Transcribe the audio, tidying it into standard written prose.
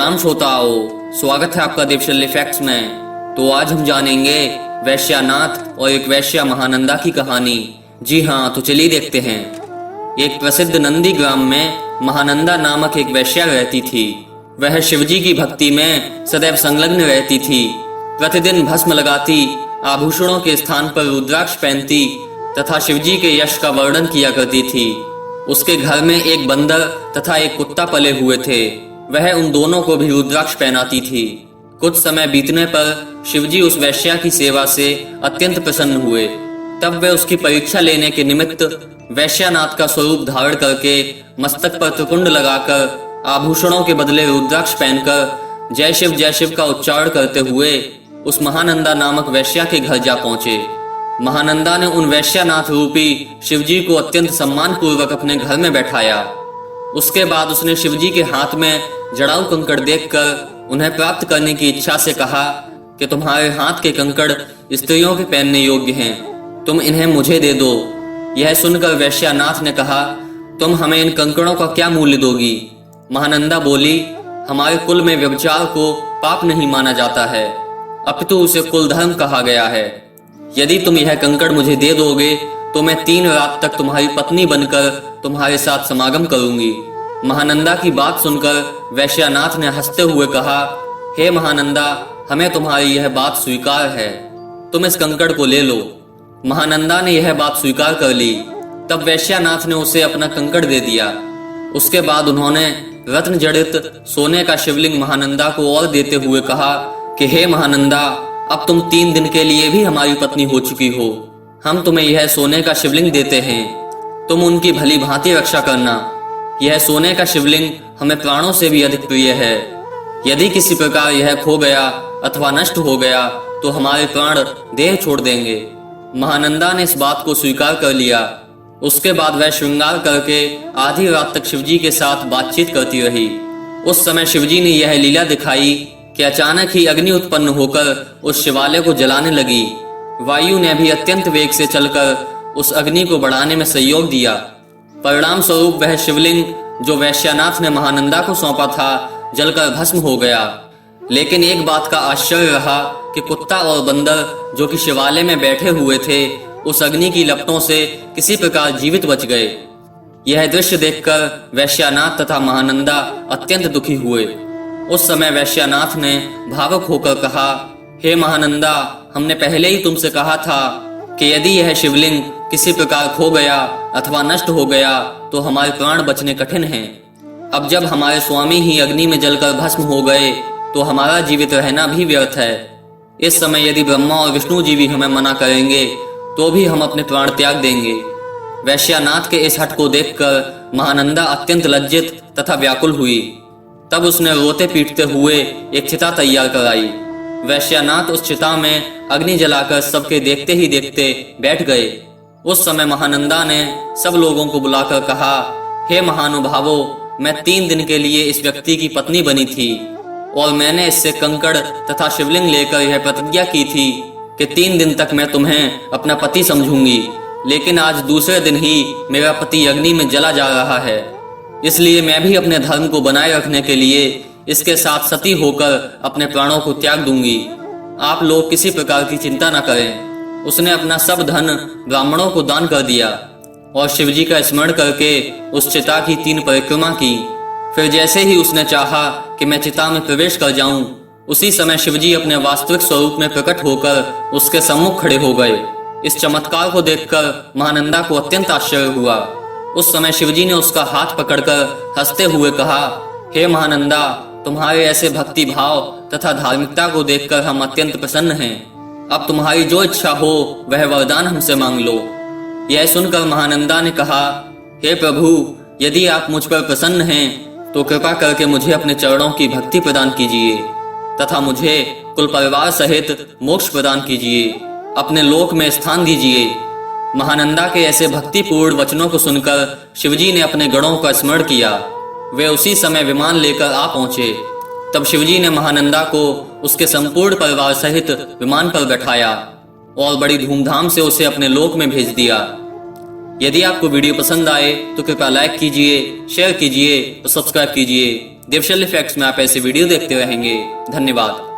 प्रणाम श्रोताओ, स्वागत है आपका देवशल्य फैक्ट्स में। तो आज हम जानेंगे वैश्यानाथ और एक वैश्या महानंदा की कहानी। जी हाँ, तो चलिए देखते हैं। एक प्रसिद्ध नंदी ग्राम में महानंदा नामक एक वैश्या रहती थी। वह शिवजी की भक्ति में सदैव संलग्न रहती थी। प्रतिदिन भस्म लगाती, आभूषणों के स्थान पर रुद्राक्ष पहनती तथा शिवजी के यश का वर्णन किया करती थी। उसके घर में एक बंदर तथा एक कुत्ता पले हुए थे। वह उन दोनों को भी रुद्राक्ष पहनाती थी। कुछ समय बीतने पर शिवजी उस वैश्या की सेवा से अत्यंत प्रसन्न हुए। तब वे उसकी परीक्षा लेने के निमित्त वैश्यानाथ का स्वरूप धारण करके मस्तक पर त्रिपुंड लगाकर आभूषणों के बदले रुद्राक्ष पहनकर जय शिव का उच्चारण करते हुए उस महानंदा नामक वैश्या के घर जा पहुंचे। महानंदा ने उन वैश्यानाथ रूपी शिवजी को अत्यंत सम्मान पूर्वक अपने घर में बैठाया। उसके बाद उसने शिवजी के हाथ में जड़ाऊ कंकड़ देखकर उन्हें प्राप्त करने की इच्छा से कहा कि तुम्हारे हाथ के कंकड़ स्त्रियों के पहनने योग्य हैं, तुम इन्हें मुझे दे दो। यह सुनकर वैश्यानाथ ने कहा, तुम हमें इन कंकड़ों का क्या मूल्य दोगी? महानंदा बोली, हमारे कुल में व्यभिचार को पाप नहीं माना जाता है, अपितु उसे कुल धर्म कहा गया है। यदि तुम यह कंकड़ मुझे दे दोगे तो मैं 3 रात तक तुम्हारी पत्नी बनकर तुम्हारे साथ समागम करूंगी। महानंदा की बात सुनकर वैश्यानाथ ने हंसते हुए कहा, हे महानंदा, हमें तुम्हारी यह बात स्वीकार है, तुम इस कंकड़ को ले लो। महानंदा ने यह बात स्वीकार कर ली। तब वैश्यानाथ ने उसे अपना कंकड़ दे दिया। उसके बाद उन्होंने रत्न जड़ित सोने का शिवलिंग महानंदा को और देते हुए कहा कि हे महानंदा, अब तुम 3 दिन के लिए भी हमारी पत्नी हो चुकी हो। हम तुम्हें यह सोने का शिवलिंग देते हैं, तुम उनकी भली भांति रक्षा करना। यह सोने का शिवलिंग हमें प्राणों से भी अधिक प्रिय है। यदि किसी प्रकार यह खो गया अथवा नष्ट हो गया तो हमारे प्राण देह छोड़ देंगे। महानंदा ने इस बात को स्वीकार कर लिया। उसके बाद वह श्रृंगार करके आधी रात तक शिवजी के साथ बातचीत करती रही। उस समय शिवजी ने यह लीला दिखाई कि अचानक ही अग्नि उत्पन्न होकर उस शिवालय को जलाने लगी। वायु ने भी अत्यंत वेग से चलकर उस अग्नि को बढ़ाने में सहयोग दिया। परिणाम स्वरूप वह शिवलिंग जो वैश्यानाथ ने महानंदा को सौंपा था जलकर भस्म हो गया। लेकिन एक बात का आश्चर्य रहा कि कुत्ता और बंदर जो कि शिवालय में बैठे हुए थे उस अग्नि की लपटों से किसी प्रकार जीवित बच गए। यह दृश्य देखकर वैश्यानाथ तथा महानंदा अत्यंत दुखी हुए। उस समय वैश्यानाथ ने भावुक होकर कहा, हे महानंदा, हमने पहले ही तुमसे कहा था कि यदि यह शिवलिंग किसी प्रकार खो गया अथवा नष्ट हो गया तो हमारे प्राण बचने कठिन हैं। अब जब हमारे स्वामी ही अग्नि में जलकर भस्म हो गए तो हमारा जीवित रहना भी व्यर्थ है। इस समय यदि ब्रह्मा और विष्णु जी भी हमें मना करेंगे तो भी हम अपने प्राण त्याग देंगे। वैश्यानाथ के इस हठ को देखकर महानंदा अत्यंत लज्जित तथा व्याकुल हुई। तब उसने रोते पीटते हुए एक चिता तैयार कराई। वैश्यानाथ उस चिता में अग्नि जलाकर सबके देखते ही देखते बैठ गए। उस समय महानंदा ने सब लोगों को बुलाकर कहा, हे महानुभावों, मैं 3 दिन के लिए इस व्यक्ति की पत्नी बनी थी और मैंने इससे कंकड़ तथा शिवलिंग लेकर यह प्रतिज्ञा की थी कि 3 दिन तक मैं तुम्हें अपना पति समझूंगी। लेकिन आज दूसरे दिन ही मेरा पति अग्नि में जला जा रहा है, इसलिए मैं भी अपने धर्म को बनाए रखने के लिए इसके साथ सती होकर अपने प्राणों को त्याग दूंगी। आप लोग किसी प्रकार की चिंता न करें। उसने अपना सब धन ब्राह्मणों को दान कर दिया और शिवजी का स्मरण करके उस चिता की 3 परिक्रमा की। फिर जैसे ही उसने चाहा कि मैं चिता में प्रवेश कर जाऊं, उसी समय शिवजी अपने वास्तविक स्वरूप में प्रकट होकर उसके सम्मुख खड़े हो गए। इस चमत्कार को देखकर महानंदा को अत्यंत आश्चर्य हुआ। उस समय शिवजी ने उसका हाथ पकड़कर हंसते हुए कहा, हे महानंदा, तुम्हारे ऐसे भक्ति भाव तथा धार्मिकता को देखकर हम अत्यंत प्रसन्न हैं। अब तुम्हारी जो इच्छा हो वह वरदान हमसे मांग लो। यह सुनकर महानंदा ने कहा, हे प्रभु, यदि आप मुझ पर प्रसन्न हैं तो कृपा करके मुझे अपने चरणों की भक्ति प्रदान कीजिए तथा मुझे कुल परिवार सहित मोक्ष प्रदान कीजिए, अपने लोक में स्थान दीजिए। महानंदा के ऐसे भक्तिपूर्ण वचनों को सुनकर शिवजी ने अपने गणों का स्मरण किया। वे उसी समय विमान लेकर आ पहुंचे। तब शिवजी ने महानंदा को उसके संपूर्ण परिवार सहित विमान पर बैठाया और बड़ी धूमधाम से उसे अपने लोक में भेज दिया। यदि आपको वीडियो पसंद आए तो कृपया लाइक कीजिए, शेयर कीजिए और सब्सक्राइब कीजिए। देवशल्य फैक्ट्स में आप ऐसे वीडियो देखते रहेंगे। धन्यवाद।